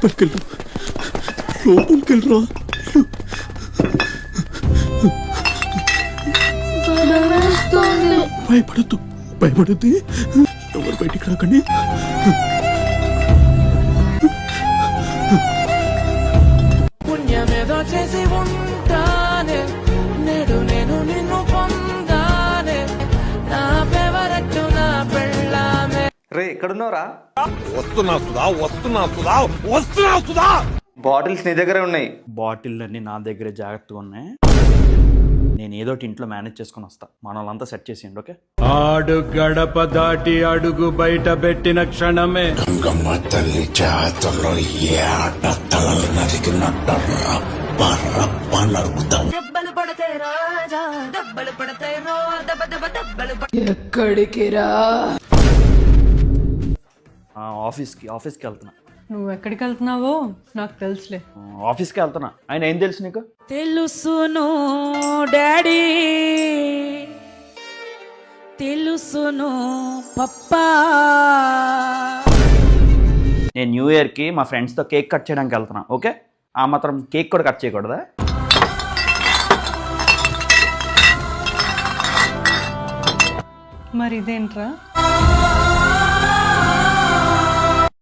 లోపలికి వెళ్ళరా. భయపడద్దు ఎవరు బయటికి రాకండి. పుణ్యమేదో చేసి ఉంటానే నేడు నేను నిన్ను పొందానే నా ఫేవరెట్ నా పెళ్ళామే. రే ఎక్కడున్నావురా? వస్తున్నా. బాటిల్స్ నీ దగ్గరే ఉన్నాయి. బాటిల్ అన్ని నా దగ్గరే జాగ్రత్తగా ఉన్నాయి. నేను ఏదో ఇంట్లో మేనేజ్ చేసుకుని వస్తా. మన వాళ్ళంతా సెట్ చేసేయండి. ఓకే. ఆడు గడప దాటి అడుగు బయట పెట్టిన క్షణమే గంగమ్మ తల్లి చేతల్లో ఏ ఆట తలలు నరికినట్టు నరుకుతాం. ఎక్కడికి రా? ఆఫీస్కి వెళ్తున్నా. నువ్వు ఎక్కడికి వెళ్తున్నావో నాకు తెలుసులే. ఆఫీస్కి వెళ్తున్నా. ఆయన ఏం తెలుసు నీకు? తెలుసును డాడీ, తెలుసును పప్పా. నేను న్యూ ఇయర్కి మా ఫ్రెండ్స్తో కేక్ కట్ చేయడానికి వెళ్తున్నా. ఓకే. ఆ మాత్రం కేక్ కూడా కట్ చేయకూడదా? మరి ఇదేంట్రా?